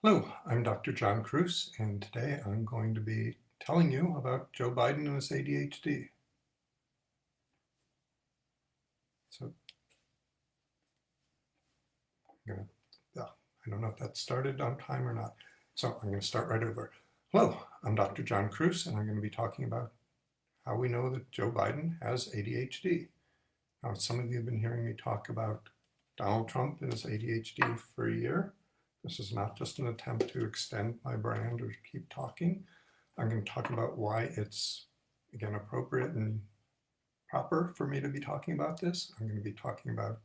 Hello, I'm Dr. John Kruse, and today I'm going to be telling you about Joe Biden and his ADHD. So, I don't know if that started on time or not, so I'm going to start right over. Hello, I'm Dr. John Kruse, and I'm going to be talking about how we know that Joe Biden has ADHD. Now, some of you have been hearing me talk about Donald Trump and his ADHD for a year. This is not just an attempt to extend my brand or to keep talking. I'm going to talk about why it's, again, appropriate and proper for me to be talking about this. I'm going to be talking about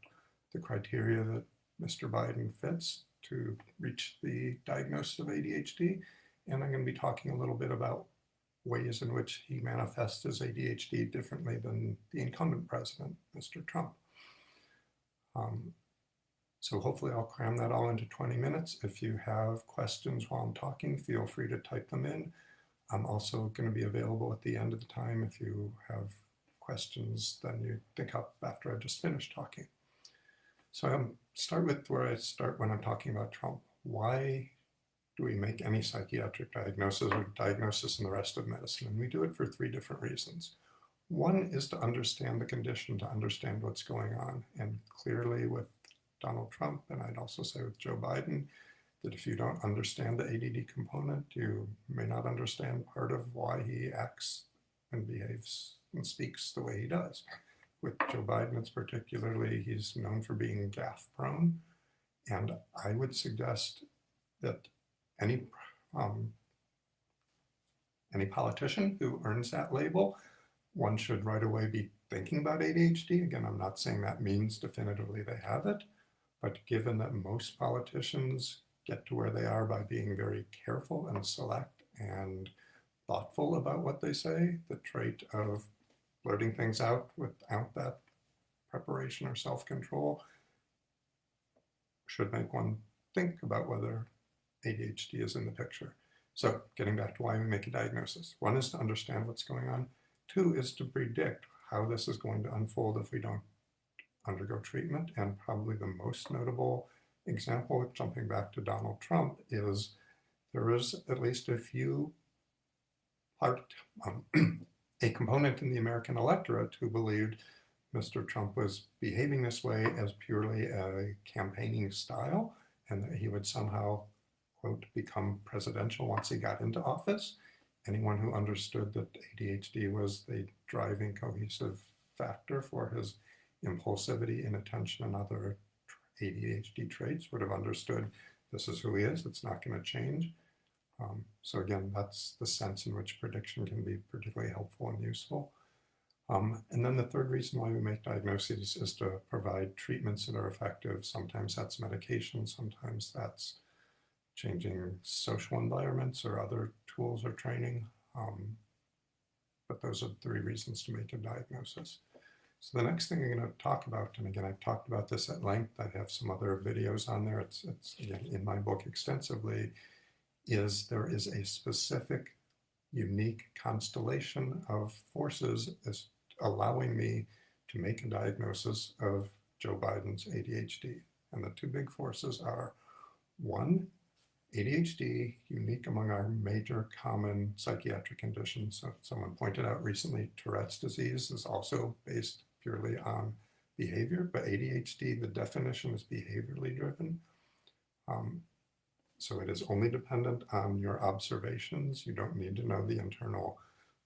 the criteria that Mr. Biden fits to reach the diagnosis of ADHD. And I'm going to be talking a little bit about ways in which he manifests his ADHD differently than the incumbent president, Mr. Trump. So hopefully I'll cram that all into 20 minutes. If you have questions while I'm talking, feel free to type them in. I'm also going to be available at the end of the time if you have questions then you think up after I just finished talking. So I'll start with where I start when I'm talking about Trump. Why do we make any psychiatric diagnosis or diagnosis in the rest of medicine? And we do it for three different reasons. One is to understand the condition, to understand what's going on. And clearly with Donald Trump, and I'd also say with Joe Biden, that if you don't understand the ADD component, you may not understand part of why he acts and behaves and speaks the way he does. With Joe Biden, it's particularly, he's known for being gaffe prone. And I would suggest that any politician who earns that label, one should right away be thinking about ADHD. Again, I'm not saying that means definitively they have it, but given that most politicians get to where they are by being very careful and select and thoughtful about what they say, the trait of blurting things out without that preparation or self-control should make one think about whether ADHD is in the picture. So getting back to why we make a diagnosis. One is to understand what's going on. Two is to predict how this is going to unfold if we don't undergo treatment. And probably the most notable example, jumping back to Donald Trump, is there is at least a component in the American electorate who believed Mr. Trump was behaving this way as purely a campaigning style and that he would somehow, quote, become presidential once he got into office. Anyone who understood that ADHD was the driving cohesive factor for his impulsivity, inattention, and other ADHD traits would have understood this is who he is, it's not going to change. So again, that's the sense in which prediction can be particularly helpful and useful. And then the third reason why we make diagnoses is to provide treatments that are effective. Sometimes that's medication, sometimes that's changing social environments or other tools or training. But those are three reasons to make a diagnosis. So the next thing I'm going to talk about, and again, I've talked about this at length, I have some other videos on there, it's again, in my book extensively, is there is a specific, unique constellation of forces is allowing me to make a diagnosis of Joe Biden's ADHD. And the two big forces are, one, ADHD, unique among our major common psychiatric conditions. So someone pointed out recently, Tourette's disease is also based purely on behavior, but ADHD, the definition is behaviorally driven. So it is only dependent on your observations. You don't need to know the internal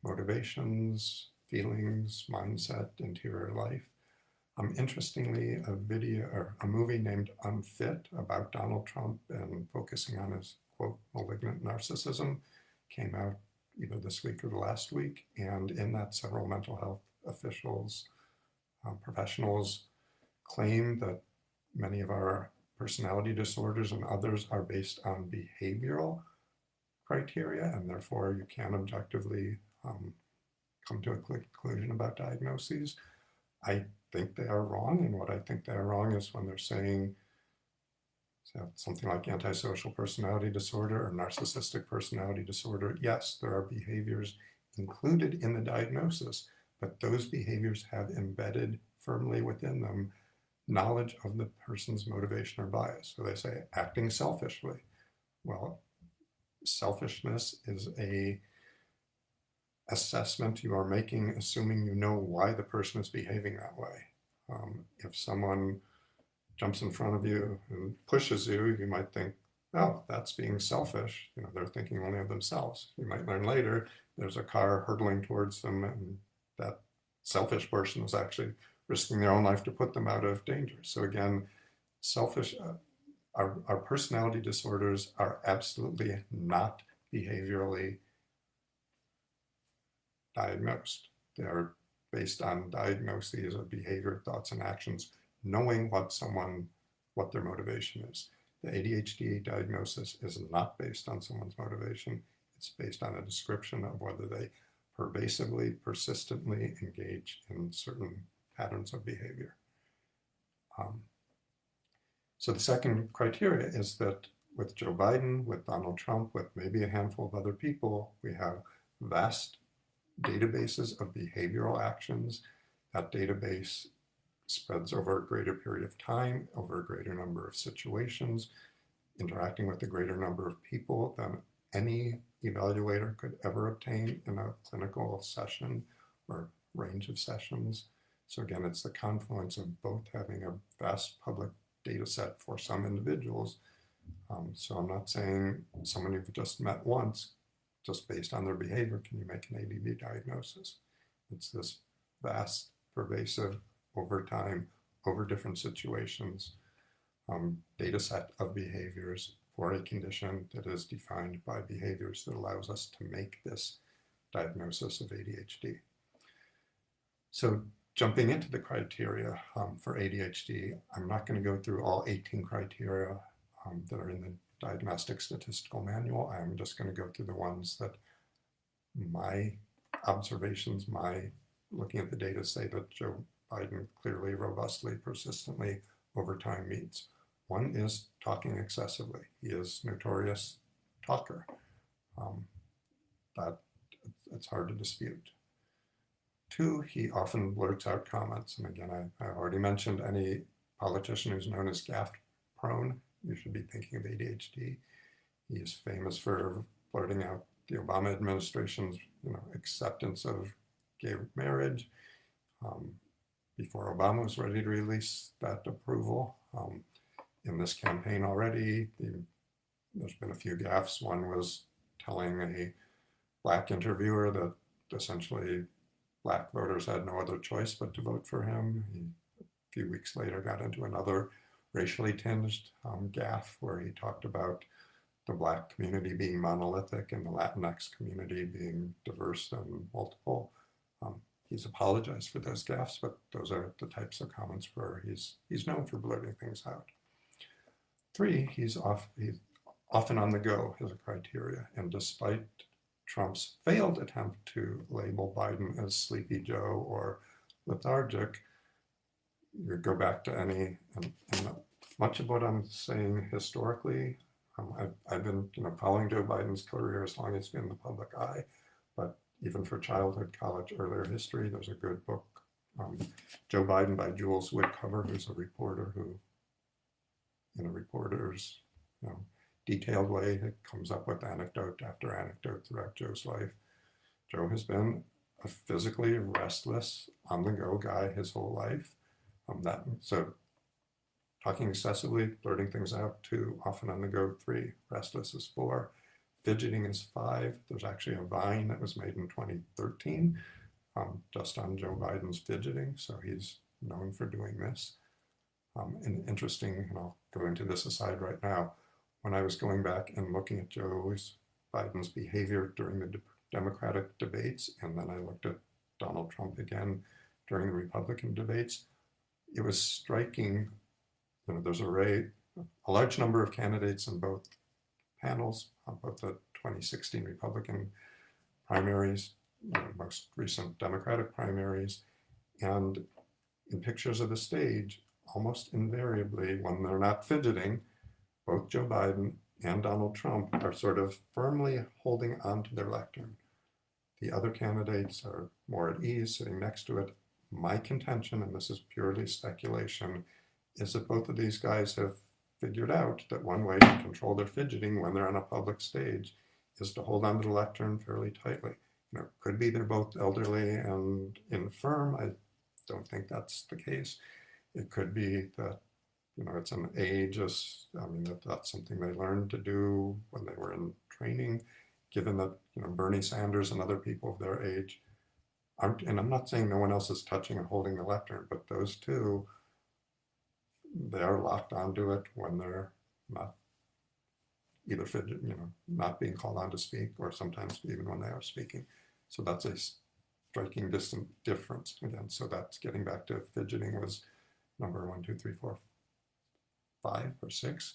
motivations, feelings, mindset, interior life. Interestingly, a movie named Unfit about Donald Trump and focusing on his, quote, malignant narcissism came out either this week or the last week. And in that, several mental health officials, professionals claim that many of our personality disorders and others are based on behavioral criteria, and therefore you can objectively come to a conclusion about diagnoses. I think they are wrong, and what I think they are wrong is when they're saying something like antisocial personality disorder or narcissistic personality disorder. Yes, there are behaviors included in the diagnosis, but those behaviors have embedded firmly within them knowledge of the person's motivation or bias. So they say acting selfishly. Well, selfishness is a assessment you are making, assuming you know why the person is behaving that way. If someone jumps in front of you and pushes you, you might think, oh, that's being selfish. You know, they're thinking only of themselves. You might learn later there's a car hurtling towards them, and that selfish person is actually risking their own life to put them out of danger. So again, selfish, our personality disorders are absolutely not behaviorally diagnosed. They are based on diagnoses of behavior, thoughts, and actions, knowing what their motivation is. The ADHD diagnosis is not based on someone's motivation. It's based on a description of whether they pervasively, persistently engage in certain patterns of behavior. So the second criteria is that with Joe Biden, with Donald Trump, with maybe a handful of other people, we have vast databases of behavioral actions. That database spreads over a greater period of time, over a greater number of situations, interacting with a greater number of people than any evaluator could ever obtain in a clinical session or range of sessions. So again, it's the confluence of both having a vast public data set for some individuals. So I'm not saying someone you've just met once, just based on their behavior, can you make an ADD diagnosis? It's this vast, pervasive, over time, over different situations, data set of behaviors for a condition that is defined by behaviors that allows us to make this diagnosis of ADHD. So jumping into the criteria for ADHD, I'm not going to go through all 18 criteria that are in the Diagnostic Statistical Manual. I'm just going to go through the ones that my observations, my looking at the data say that Joe Biden clearly, robustly, persistently over time meets. One is talking excessively. He is notorious talker. That it's hard to dispute. Two, he often blurts out comments. And again, I already mentioned any politician who's known as gaffe prone, you should be thinking of ADHD. He is famous for blurting out the Obama administration's acceptance of gay marriage before Obama was ready to release that approval. In this campaign already, there's been a few gaffes. One was telling a Black interviewer that essentially Black voters had no other choice but to vote for him. He, a few weeks later, got into another racially tinged gaffe where he talked about the Black community being monolithic and the Latinx community being diverse and multiple. He's apologized for those gaffes, but those are the types of comments where he's known for blurting things out. Three, he's often on the go as a criteria, and despite Trump's failed attempt to label Biden as Sleepy Joe or lethargic, you go back to any, and much of what I'm saying historically, I've been following Joe Biden's career as long as he's been in the public eye, but even for childhood, college, earlier history, there's a good book, Joe Biden by Jules Woodcover, who's a reporter who, in a reporter's detailed way, it comes up with anecdote after anecdote throughout Joe's life. Joe has been a physically restless, on-the-go guy his whole life. So talking excessively, blurting things out, 2, often on the go, 3, restless is 4, fidgeting is 5. There's actually a Vine that was made in 2013 just on Joe Biden's fidgeting, so he's known for doing this. And interesting, and I'll go into this aside right now, when I was going back and looking at Joe Biden's behavior during the Democratic debates, and then I looked at Donald Trump again during the Republican debates, it was striking. There's a large number of candidates in both panels, both the 2016 Republican primaries, most recent Democratic primaries, and in pictures of the stage, almost invariably, when they're not fidgeting, both Joe Biden and Donald Trump are sort of firmly holding onto their lectern. The other candidates are more at ease, sitting next to it. My contention, and this is purely speculation, is that both of these guys have figured out that one way to control their fidgeting when they're on a public stage is to hold onto the lectern fairly tightly. You know, could be they're both elderly and infirm. I don't think that's the case. It could be that, you know, it's an age, I mean, that's something they learned to do when they were in training, given that, you know, Bernie Sanders and other people of their age aren't, and I'm not saying no one else is touching and holding the lectern, but those two, they are locked onto it when they're not either fidget, you know, not being called on to speak, or sometimes even when they are speaking. So that's a striking distant difference again. So that's getting back to fidgeting was number 1, 2, 3, 4, 5, or 6.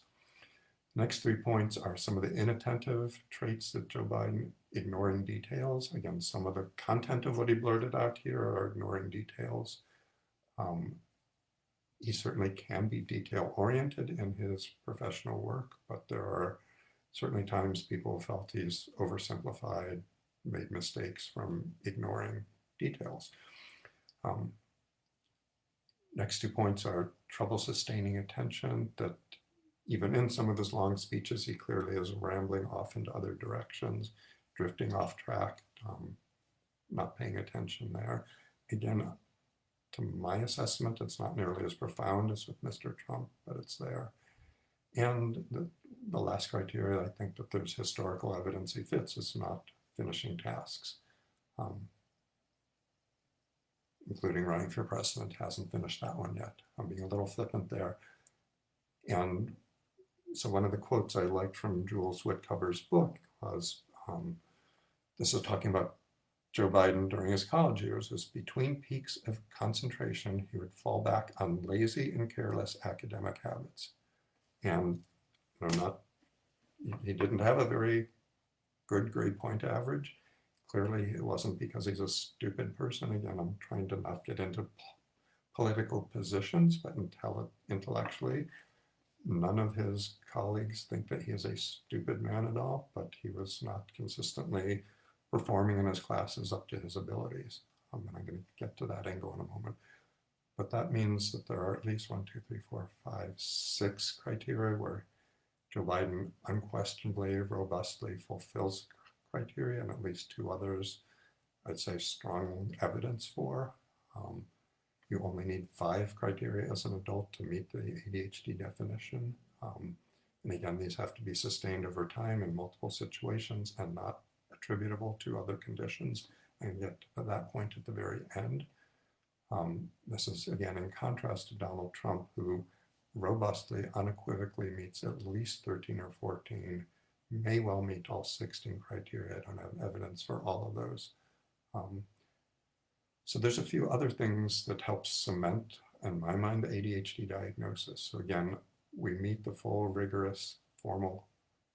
Next 3 points are some of the inattentive traits that Joe Biden, ignoring details. Again, some of the content of what he blurted out here are ignoring details. He certainly can be detail-oriented in his professional work, but there are certainly times people felt he's oversimplified, made mistakes from ignoring details. Next 2 points are trouble sustaining attention, that even in some of his long speeches, he clearly is rambling off into other directions, drifting off track, not paying attention there. Again, to my assessment, it's not nearly as profound as with Mr. Trump, but it's there. And the last criteria, I think that there's historical evidence he fits, is not finishing tasks, including running for president. Hasn't finished that one yet. I'm being a little flippant there. And so one of the quotes I liked from Jules Whitcover's book was, this is talking about Joe Biden during his college years, is between peaks of concentration, he would fall back on lazy and careless academic habits. And you know, he didn't have a very good grade point average. Clearly, it wasn't because he's a stupid person. Again, I'm trying to not get into political positions, but intellectually, none of his colleagues think that he is a stupid man at all, but he was not consistently performing in his classes up to his abilities. I'm going to get to that angle in a moment. But that means that there are at least 1, 2, 3, 4, 5, 6 criteria where Joe Biden unquestionably, robustly fulfills criteria, and at least 2 others, I'd say strong evidence for. You only need 5 criteria as an adult to meet the ADHD definition. And again, these have to be sustained over time in multiple situations and not attributable to other conditions. And get to that point at the very end. This is, again, in contrast to Donald Trump, who robustly, unequivocally meets at least 13 or 14, may well meet all 16 criteria. I don't have evidence for all of those. So there's a few other things that help cement, in my mind, the ADHD diagnosis. So again, we meet the full, rigorous, formal,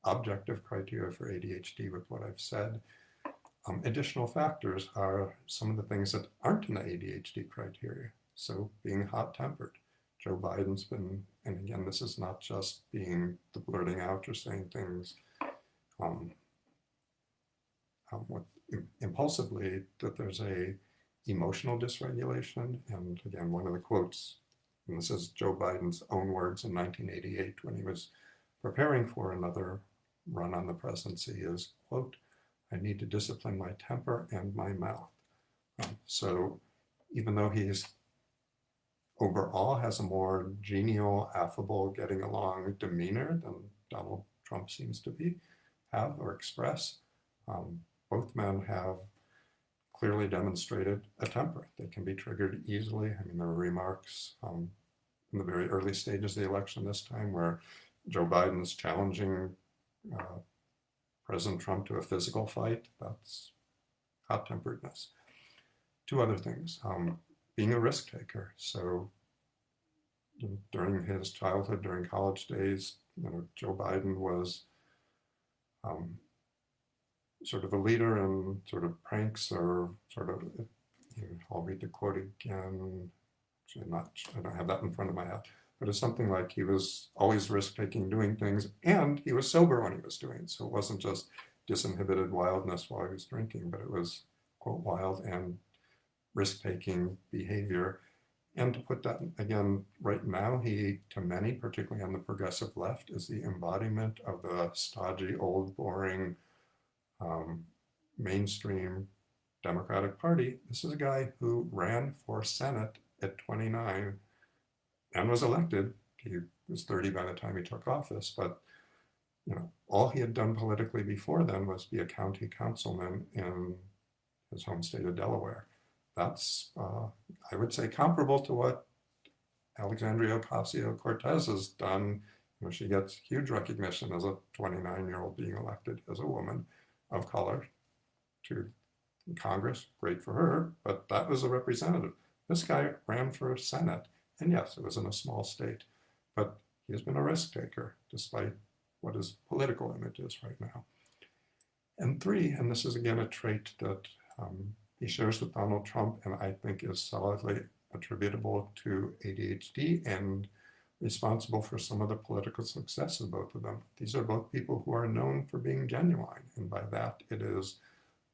objective criteria for ADHD with what I've said. Additional factors are some of the things that aren't in the ADHD criteria. So being hot-tempered. Joe Biden's been, and again, this is not just being the blurting out or saying things impulsively, that there's a emotional dysregulation. And again, one of the quotes, and this is Joe Biden's own words in 1988 when he was preparing for another run on the presidency, is, quote, "I need to discipline my temper and my mouth." So even though he's overall has a more genial, affable, getting along demeanor than Donald Trump seems to have or express, both men have clearly demonstrated a temper. They can be triggered easily. I mean, there were remarks in the very early stages of the election this time where Joe Biden's challenging President Trump to a physical fight. That's hot-temperedness. 2 other things. Being a risk taker. So during his childhood, during college days, Joe Biden was sort of a leader in sort of pranks, or sort of, I'll read the quote again. Actually, I don't have that in front of my head, but it's something like he was always risk-taking, doing things, and he was sober when he was doing it. So it wasn't just disinhibited wildness while he was drinking, but it was, quote, wild and risk-taking behavior. And to put that again, right now, he, to many, particularly on the progressive left, is the embodiment of the stodgy, old, boring, um, mainstream Democratic Party. This is a guy who ran for Senate at 29 and was elected. He was 30 by the time he took office, but all he had done politically before then was be a county councilman in his home state of Delaware. That's, I would say, comparable to what Alexandria Ocasio-Cortez has done. She gets huge recognition as a 29-year-old being elected as a woman of color to Congress. Great for her, but that was a representative. This guy ran for Senate, and yes, it was in a small state, but he's been a risk taker despite what his political image is right now. And three, and this is again a trait that he shares with Donald Trump, and I think is solidly attributable to ADHD and responsible for some of the political success of both of them. These are both people who are known for being genuine, and by that it is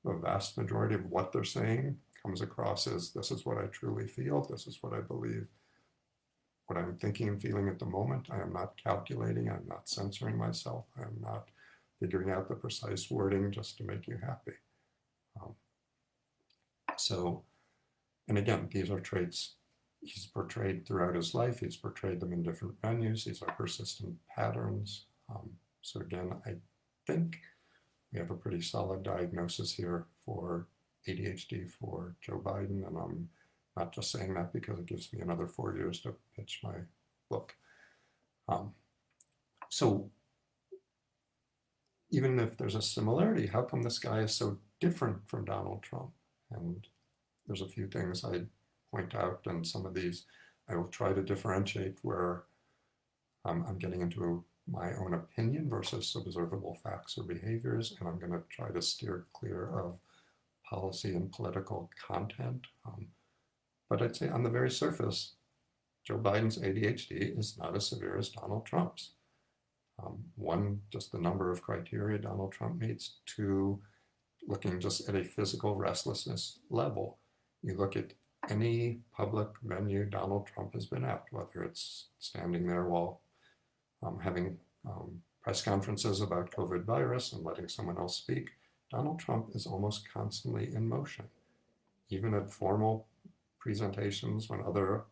the vast majority of what they're saying comes across as, this is what I truly feel, this is what I believe, what I'm thinking and feeling at the moment. I am not calculating, I'm not censoring myself, I am not figuring out the precise wording just to make you happy. And again, these are traits he's portrayed throughout his life. He's portrayed them in different venues. These are persistent patterns. So again, I think we have a pretty solid diagnosis here for ADHD for Joe Biden, and I'm not just saying that because it gives me another 4 years to pitch my book. So even if there's a similarity, how come this guy is so different from Donald Trump? And there's a few things I'd point out, and some of these I will try to differentiate where I'm getting into my own opinion versus observable facts or behaviors, and I'm going to try to steer clear of policy and political content. But I'd say on the very surface, Joe Biden's ADHD is not as severe as Donald Trump's. One, just the number of criteria Donald Trump meets. Two, looking just at a physical restlessness level. You look at any public venue Donald Trump has been at, whether it's standing there while having press conferences about COVID virus and letting someone else speak, Donald Trump is almost constantly in motion. Even at formal presentations when other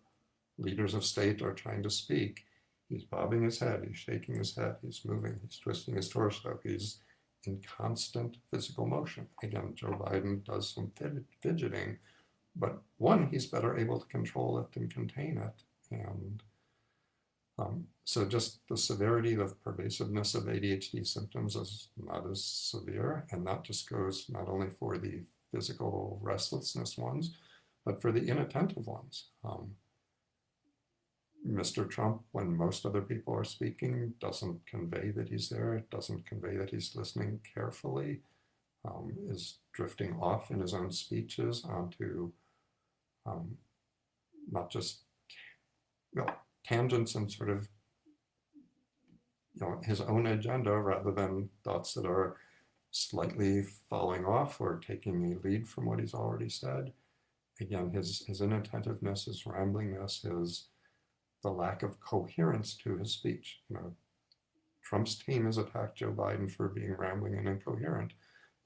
leaders of state are trying to speak, he's bobbing his head, he's shaking his head, he's moving, he's twisting his torso, he's in constant physical motion. Again, Joe Biden does some fidgeting, but one, he's better able to control it and contain it. And so just the severity, the pervasiveness of ADHD symptoms is not as severe, and that just goes not only for the physical restlessness ones, but for the inattentive ones. Mr. Trump, when most other people are speaking, doesn't convey that he's there, doesn't convey that he's listening carefully, is drifting off in his own speeches onto not just tangents and sort of his own agenda rather than thoughts that are slightly falling off or taking a lead from what he's already said. Again, his inattentiveness, his ramblingness, the lack of coherence to his speech. Trump's team has attacked Joe Biden for being rambling and incoherent,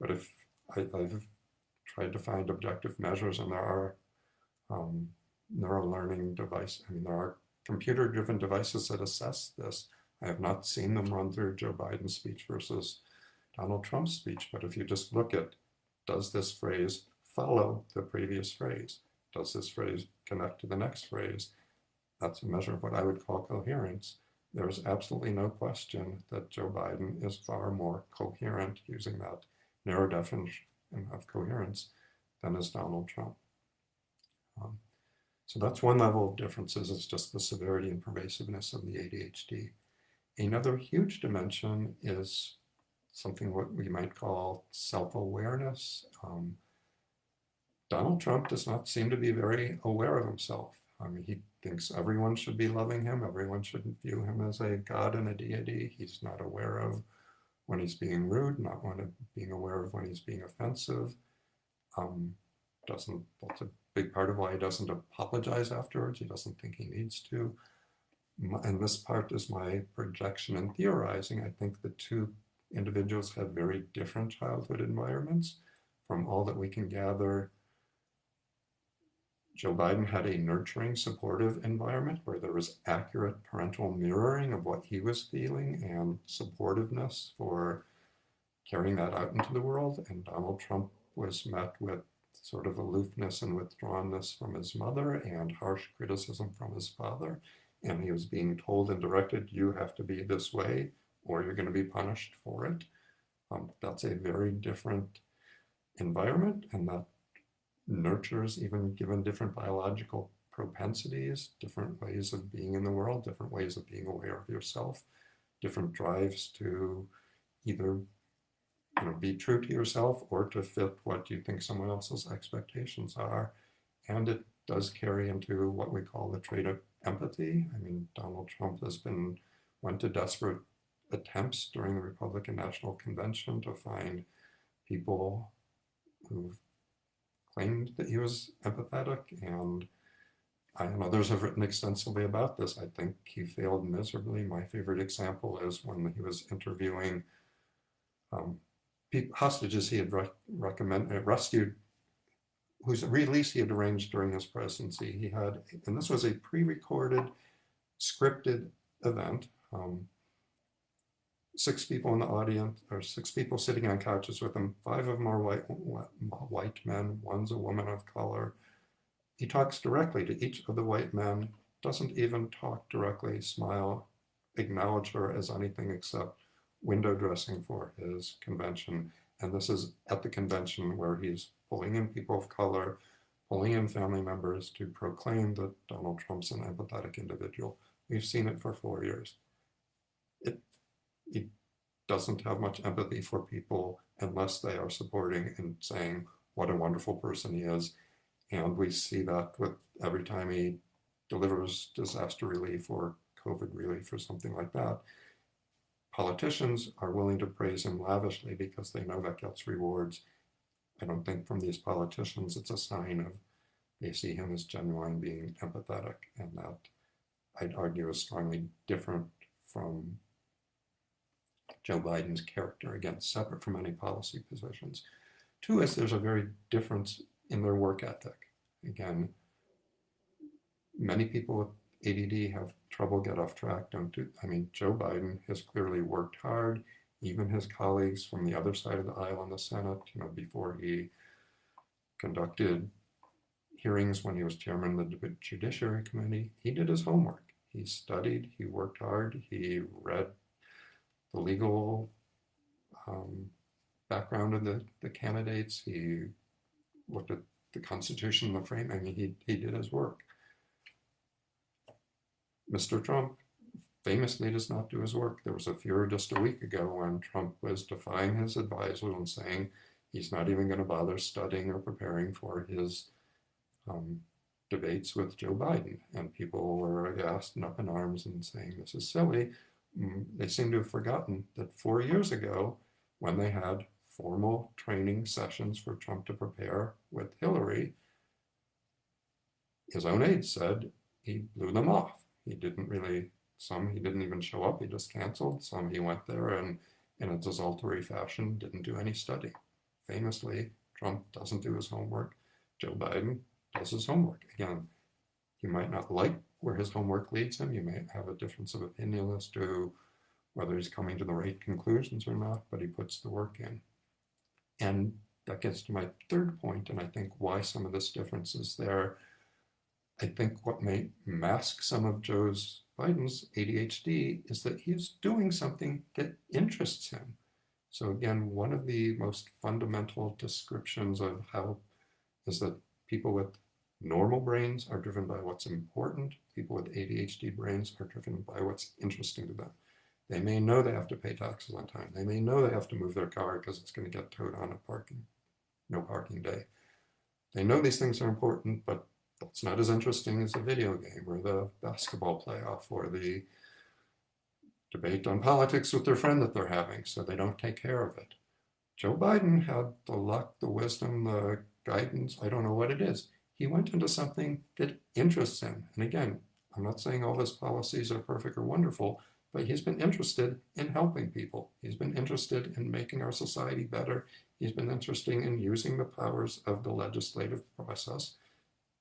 but if I've tried to find objective measures, and there are neural learning devices, there are computer-driven devices that assess this. I have not seen them run through Joe Biden's speech versus Donald Trump's speech, but if you just look at, does this phrase follow the previous phrase? Does this phrase connect to the next phrase? That's a measure of what I would call coherence. There's absolutely no question that Joe Biden is far more coherent, using that narrow definition of coherence, than is Donald Trump. So that's one level of differences, is just the severity and pervasiveness of the ADHD. Another huge dimension is something what we might call self-awareness. Donald Trump does not seem to be very aware of himself. He thinks everyone should be loving him. Everyone should view him as a god and a deity. He's not aware of when he's being rude, being aware of when he's being offensive. That's a big part of why he doesn't apologize afterwards. He doesn't think he needs to. And this part is my projection and theorizing. I think the two individuals had very different childhood environments. From all that we can gather, Joe Biden had a nurturing, supportive environment where there was accurate parental mirroring of what he was feeling and supportiveness for carrying that out into the world. And Donald Trump was met with sort of aloofness and withdrawnness from his mother and harsh criticism from his father. And he was being told and directed, you have to be this way or you're going to be punished for it. That's a very different environment, and that nurtures, even given different biological propensities, different ways of being in the world, different ways of being aware of yourself, different drives to either be true to yourself or to fit what you think someone else's expectations are. And it does carry into what we call the trait of empathy. I mean, Donald Trump went to desperate attempts during the Republican National Convention to find people who claimed that he was empathetic, and I and others have written extensively about this. I think he failed miserably. My favorite example is when he was interviewing hostages he had rescued, whose release he had arranged during his presidency. He had, and this was a pre-recorded, scripted event. 6 people in the audience, or 6 people sitting on couches with him. 5 of them are white men, one's a woman of color. He talks directly to each of the white men, doesn't even talk directly, smile, acknowledge her as anything except window dressing for his convention. And this is at the convention where he's pulling in people of color, pulling in family members to proclaim that Donald Trump's an empathetic individual. We've seen it for 4 years. He doesn't have much empathy for people unless they are supporting and saying what a wonderful person he is. And we see that with every time he delivers disaster relief or COVID relief or something like that. Politicians are willing to praise him lavishly because they know that gets rewards. I don't think from these politicians it's a sign of they see him as genuine being empathetic, and that I'd argue is strongly different from Joe Biden's character, again, separate from any policy positions. 2 is there's a very difference in their work ethic. Again, many people with ADD have trouble get off track. Joe Biden has clearly worked hard. Even his colleagues from the other side of the aisle in the Senate, before he conducted hearings when he was chairman of the Judiciary Committee, he did his homework. He studied, he worked hard, he read the legal background of the candidates. He looked at the Constitution, the frame. He did his work. Mr. Trump famously does not do his work. There was a furor just a week ago when Trump was defying his advisor and saying he's not even going to bother studying or preparing for his debates with Joe Biden. And people were aghast and up in arms and saying this is silly. They seem to have forgotten that 4 years ago, when they had formal training sessions for Trump to prepare with Hillary, his own aides said he blew them off. Some he didn't even show up, he just canceled. Some he went there and in a desultory fashion didn't do any study. Famously, Trump doesn't do his homework. Joe Biden does his homework. Again, you might not like where his homework leads him. You may have a difference of opinion as to whether he's coming to the right conclusions or not, but he puts the work in. And that gets to my 3rd point, and I think why some of this difference is there. I think what may mask some of Joe Biden's ADHD is that he's doing something that interests him. So again, one of the most fundamental descriptions of how is that people with normal brains are driven by what's important. People with ADHD brains are driven by what's interesting to them. They may know they have to pay taxes on time. They may know they have to move their car because it's going to get towed on a no parking day. They know these things are important, but that's not as interesting as a video game or the basketball playoff or the debate on politics with their friend that they're having, so they don't take care of it. Joe Biden had the luck, the wisdom, the guidance, I don't know what it is. He went into something that interests him. And again, I'm not saying all his policies are perfect or wonderful, but he's been interested in helping people. He's been interested in making our society better. He's been interested in using the powers of the legislative process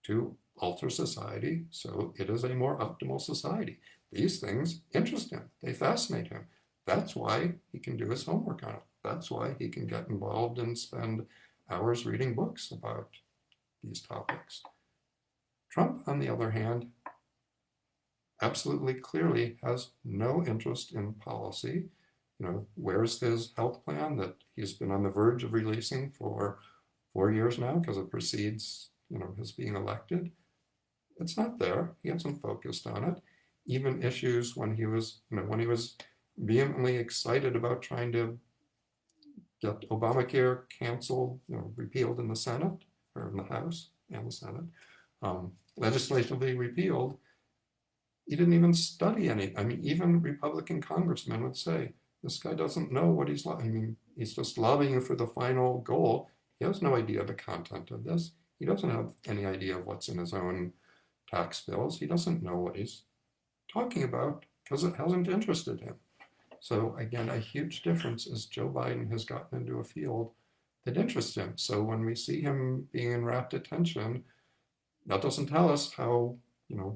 to alter society so it is a more optimal society. These things interest him. They fascinate him. That's why he can do his homework on it. That's why he can get involved and spend hours reading books about these topics. Trump, on the other hand, absolutely clearly has no interest in policy. Where's his health plan that he's been on the verge of releasing for 4 years now because it precedes, his being elected? It's not there. He hasn't focused on it. Even issues when he was vehemently excited about trying to get Obamacare canceled, repealed in the Senate, or in the House and the Senate, legislatively repealed, he didn't even study any. Even Republican congressmen would say, this guy doesn't know what he's he's just lobbying for the final goal. He has no idea of the content of this. He doesn't have any idea of what's in his own tax bills. He doesn't know what he's talking about because it hasn't interested him. So again, a huge difference is Joe Biden has gotten into a field that interests him. So when we see him being in rapt attention, that doesn't tell us how,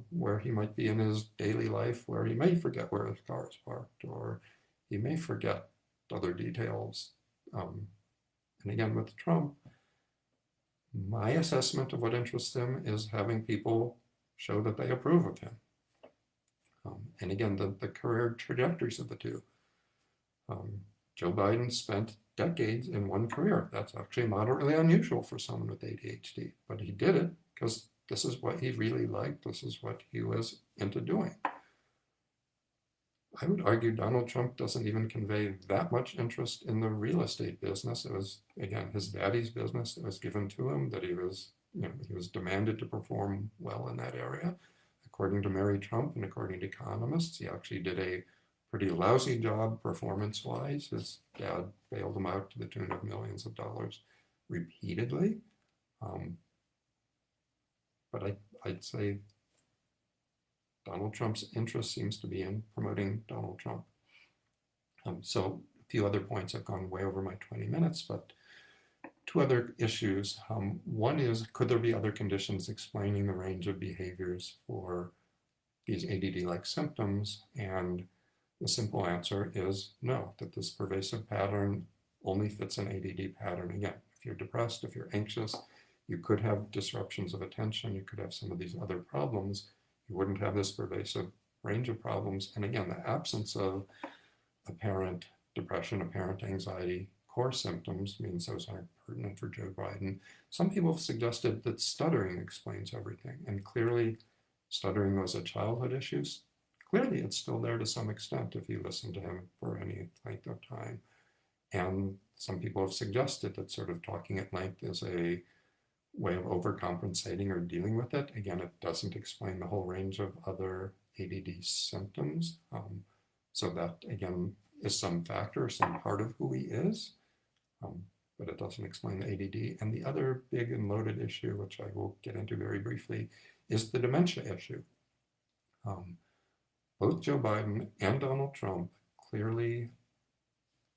where he might be in his daily life, where he may forget where his car is parked, or he may forget other details. And again, with Trump, my assessment of what interests him is having people show that they approve of him. And again, the career trajectories of the two. Joe Biden spent decades in one career. That's actually moderately unusual for someone with ADHD, but he did it because this is what he really liked. This is what he was into doing. I would argue Donald Trump doesn't even convey that much interest in the real estate business. It was, again, his daddy's business that was given to him, that he was demanded to perform well in that area. According to Mary Trump and according to economists, he actually did a pretty lousy job performance-wise. His dad bailed him out to the tune of millions of dollars repeatedly. But I'd say Donald Trump's interest seems to be in promoting Donald Trump. So a few other points. I've gone way over my 20 minutes, but two other issues. One is, could there be other conditions explaining the range of behaviors for these ADD-like symptoms? And the simple answer is no, that this pervasive pattern only fits an ADD pattern. Again, if you're depressed, if you're anxious, you could have disruptions of attention, you could have some of these other problems, you wouldn't have this pervasive range of problems. And again, the absence of apparent depression, apparent anxiety, core symptoms means those aren't pertinent for Joe Biden. Some people have suggested that stuttering explains everything, and clearly stuttering was a childhood issue. Clearly it's still there to some extent if you listen to him for any length of time. And some people have suggested that sort of talking at length is a way of overcompensating or dealing with it. Again, it doesn't explain the whole range of other ADD symptoms. So that, again, is some factor, some part of who he is, but it doesn't explain the ADD. And the other big and loaded issue, which I will get into very briefly, is the dementia issue. Both Joe Biden and Donald Trump clearly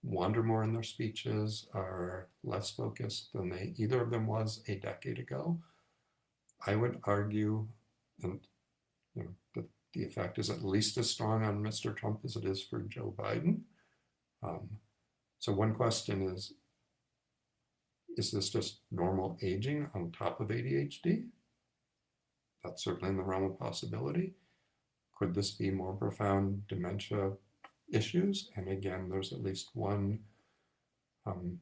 wander more in their speeches, are less focused than either of them was a decade ago. I would argue, and that the effect is at least as strong on Mr. Trump as it is for Joe Biden. So one question is this just normal aging on top of ADHD? That's certainly in the realm of possibility. Could this be more profound dementia issues? And again, there's at least one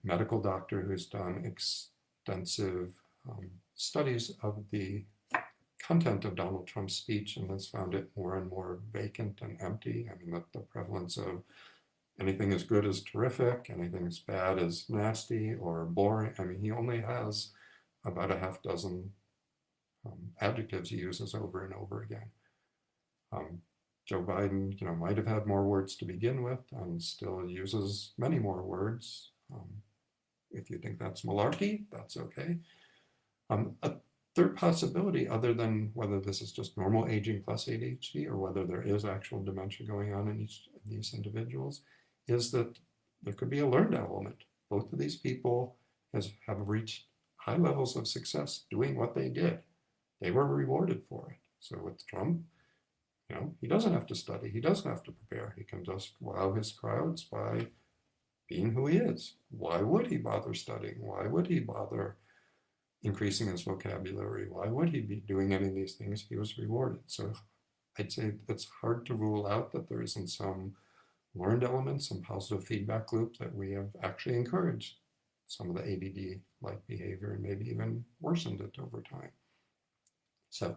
medical doctor who's done extensive studies of the content of Donald Trump's speech and has found it more and more vacant and empty. The prevalence of anything as good is terrific, anything as bad is nasty or boring. He only has about a half dozen adjectives he uses over and over again. Joe Biden, might have had more words to begin with and still uses many more words. If you think that's malarkey, that's okay. third possibility, other than whether this is just normal aging plus ADHD or whether there is actual dementia going on in each of these individuals, is that there could be a learned element. Both of these people have reached high levels of success doing what they did. They were rewarded for it. So with Trump, he doesn't have to study. He doesn't have to prepare. He can just wow his crowds by being who he is. Why would he bother studying? Why would he bother increasing his vocabulary? Why would he be doing any of these things? He was rewarded. So I'd say it's hard to rule out that there isn't some learned element, some positive feedback loop that we have actually encouraged some of the ADD-like behavior and maybe even worsened it over time. So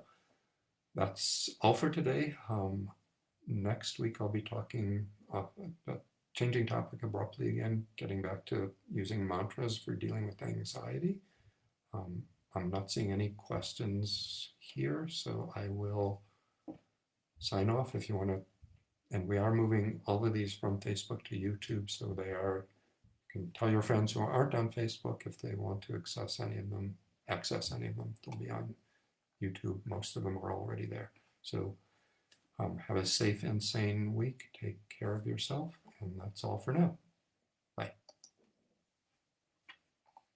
that's all for today. Next week I'll be talking about changing topic abruptly again, getting back to using mantras for dealing with anxiety. I'm not seeing any questions here, so I will sign off. If you want to, and we are moving all of these from Facebook to YouTube, so they are, you can tell your friends who aren't on Facebook if they want to access any of them, they'll be on YouTube. Most of them are already there. So have a safe and sane week. Take care of yourself, and that's all for now. Bye.